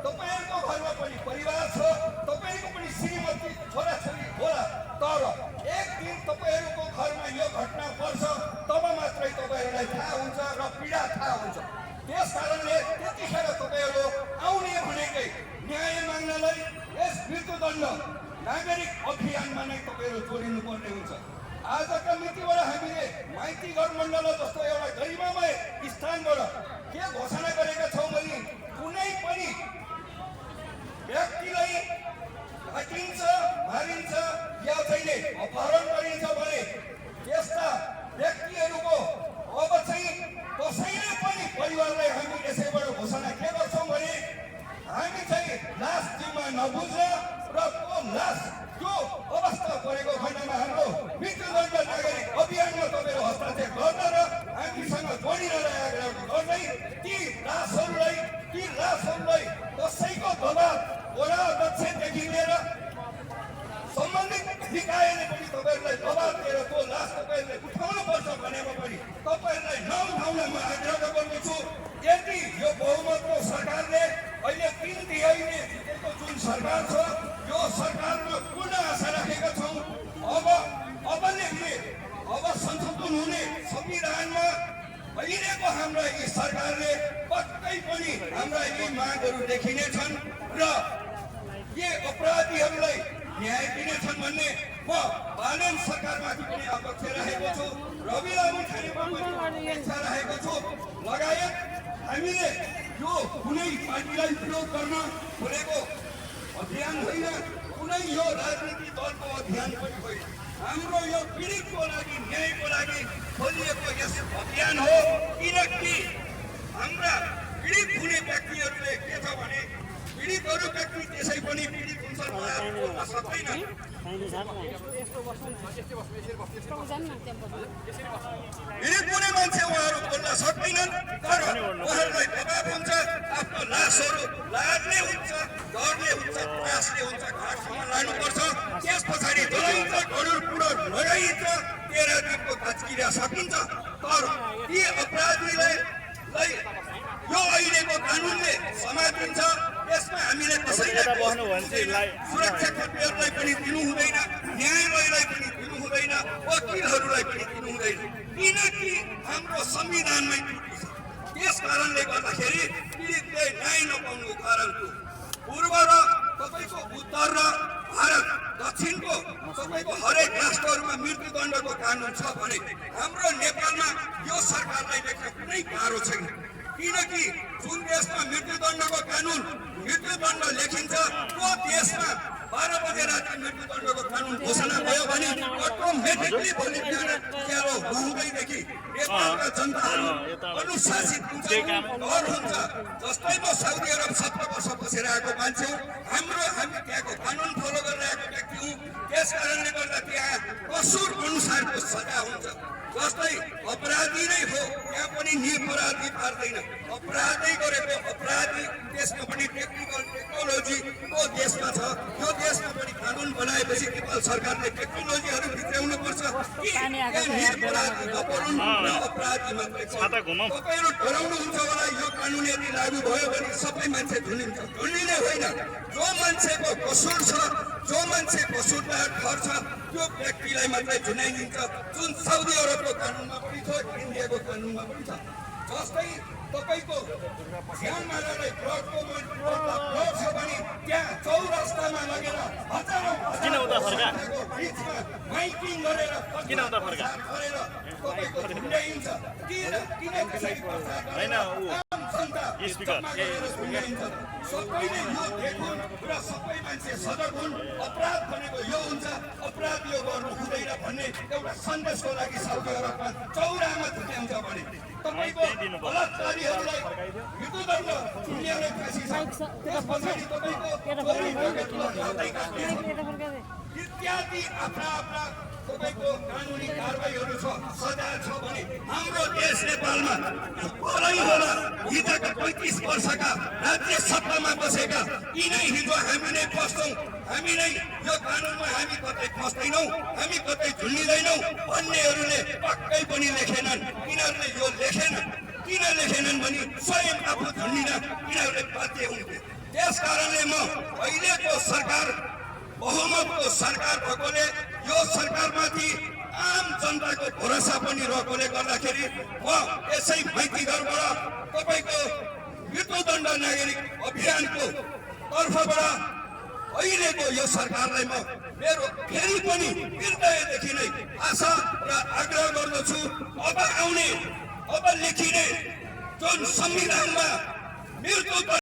तपाईहरुको घरमा पनि परिवार छ, तपाईको पनि श्रीमती छोराछोरी होला, तर एक दिन तपाईहरुको घरमा यो घटना पर्छ तब मात्रै तपाईहरुलाई थाहा हुन्छ र पीडा थाहा हुन्छ। त्यसकारणले त्यतिखेर तपाईहरु आउने भनेकै न्याय माग्नलाई यस मृत्युदण्ड नागरिक अभियानमा नै तपाईहरु जोडिनु पर्ने हुन्छ। आजका मितिबाट हामीले माइती गठबन्धन जस्तो एउटा गरिमामय स्थानबाट के घोषणा गरेका छौं भने कुनै पनि व्यक्तिलाई काटिन्छ, मारिन्छ या चाहिँ अपहरण गरिन्छ भने त्यस्ता व्यक्तिहरूको अब चाहिँ कसैले पनि परिवारलाई हामी यसैबाट घोषणा के गर्छौं भने हामी चाहिँ लास जिम्मा नबुझ्न र त्यो लास त्यो अवस्था परेको खण्डमा हाम्रो मृत्युदण्ड नागरिक अभियानमा तपाईहरु हस्ताक्षर गर्न र हामीसँग जोडिन रहेका गर्दै ती लासहरूलाई कसैको दबाब वडा अध्यक्षदेखि लिएर सम्बन्धित निकायले पनि तपाईहरुलाई दबाब दिएर त्यो लास तपाईहरुले उठाउनु पर्छ भनेमा पनि तपाईहरुलाई नउठाउन म आग्रह गर्दछु। यदि यो बहुमतको सरकारले अहिले 3 तिहाईले जितेको जुन सरकार छ यो सरकारमा पूर्ण आशा राखेका छौं। अब संशोधन हुने संविधानमा अहिलेको हाम्रा यी सरकारले पक्कै पनि हाम्रा यी मागहरू देखिनेछन् र यी अपराधीहरूलाई न्याय दिनेछन् भन्ने म बालन सरकारमाथि पनि अपेक्षा राखेको छु, रवि लामी छानेमा पनि अपेक्षा राखेको छु। लगायत हामीले यो कुनै पार्टीलाई विरोध गर्न खोलेको अभियान होइन, कुनै यो राजनीतिक दलको अभियान पनि होइन। हाम्रो यो पीडितको लागि न्यायको लागि खोलिएको यस अभियान हो। किनकि हाम्रा पीडित हुने व्यक्तिहरूले के छ भने पीडितहरू व्यक्ति त्यसै पनि पीडित हुन्छन् बोल्न सक्दैनन्। पीडित हुने मान्छे उहाँहरू बोल्न सक्दैनन्, तर उहाँहरूलाई दबाब हुन्छ, आफ्नो लासहरू लाजले हुन्छ, डरले हुन्छ, प्रयासले हुन्छ, घाटसम्म लानुपर्छ। त्यस पछाडि दलिन्छ, गरुडपुर लगाइन्छ, 13 दिनको धच्किरा सकिन्छ। तर ती अपराधीलाई यो अहिलेको कानुनले समातिन्छ। यसमा हामीले कसैलाई सुरक्षा कर्मीहरूलाई पनि दिनु हुँदैन, न्यायालयलाई पनि दिनु हुँदैन, वकिलहरूलाई पनि दिनु हुँदैन, किनकि हाम्रो संविधानमै त्रुटि छ। त्यस कारणले गर्दाखेरि पीडितले न्याय नपाउनुको कारणको पूर्व र तपाईको उत्तर र भारत दक्षिणको तपाईको हरेक राष्ट्रहरूमा मृत्युदण्डको कानुन छ भने हाम्रो नेपालमा यो सरकारलाई देख्न कुनै गाह्रो छैन। किनकि जुन देशमा मृत्युदण्डको कानुन मृत्युदण्ड लेखिन्छ त्यो देशमा 12 बजे राति मृत्युदण्डको कानुन घोषणा भयो भने अटोमेटिकली भोलि बिहान उज्यालो हुँदैदेखि नेपालका जनताहरू अनुशासित हुन्छ, डर हुन्छ। जस्तै म साउदी अरब 17 वर्ष बसेर आएको मान्छे हुँ, हामी त्यहाँको कानुन फलो गरेर आएको व्यक्ति हुँ। त्यस कारणले गर्दा त्यहाँ कसुर अनुसारको सजा हुन्छ। जस्तै अपराधी नै हो त्यहाँ पनि निरपराधी पार्दैन, अपराधी गरेको अपराधी त्यसमा पनि टेक्नोलोजीको देशमा छ। यो देशमा पनि कानुन बनाएपछि नेपाल सरकारले टेक्नोलोजीहरू भित्राउनु पर्छ कि निरपराधी नपरुन् र अपराधी मात्रै। तपाईहरु डराउनुहुन्छ होला यो कानुन यदि लागू भयो भने सबै मान्छे झुलिन्छ, झुलिने होइन। जो मान्छेको कसुर छ, जो मान्छे कसुरदार ठहर्छ त्यो व्यक्तिलाई मात्रै झुलाइदिन्छ, जुन साउदी अरबको कानुनमा पनि छ, इन्डियाको कानुनमा पनि छ। जस्तै तपाईको ध्यानमा राख्दै ड्रगको ड्रग छ भने त्यहाँ चौरस्तामा लगेर हजारौं बिचमा माइकिङ गरेर तपाईको झुन्ड्याइन्छ। किन त्यसरी होइन सबैले यो देखुन् र सबै मान्छे सजग हुन्। अपराध भनेको यो हुन्छ, अपराध यो गर्नु हुँदैन भन्ने एउटा सन्देशको लागि साउदी अरबमा चौरामा झुन्ड्याउँछ भने तपाईको बलात्कारीहरूलाई मृत्युदण्ड दुनियाँले फाँसी छ। त्यस पछाडि तपाईको इत्यादि आफ्ना तपाईको कानुनी कारबाहीहरू छ, सजा छ भने हाम्रो देश नेपालमा कसलाई होला हिजोका 35 वर्षका राज्य सत्तामा बसेका यिनै हिजो हामी नै फस्छौँ, हामी नै यो कानुनमा हामी कतै फस्दैनौँ, हामी कतै झुल्लिँदैनौँ भन्नेहरूले पक्कै पनि लेखेनन्। यिनीहरूले यो लेखेनन्, किन लेखेनन् भने स्वयं आफू झुल्लिन यिनीहरूले बाध्य हुन्थे। त्यस त्यस कारणले म अहिलेको सरकार बहुमतको सरकार भएकोले यो सरकारमाथि आम जनताको भरोसा पनि रहेकोले गर्दाखेरि म यसै माइती घरबाट तपाईँको मृत्युदण्ड नागरिक अभियानको तर्फबाट अहिलेको यो सरकारलाई म मेरो फेरि पनि हृदयदेखि नै आशा र आग्रह गर्दछु। अब लेखिने जुन संविधानमा मृत्यु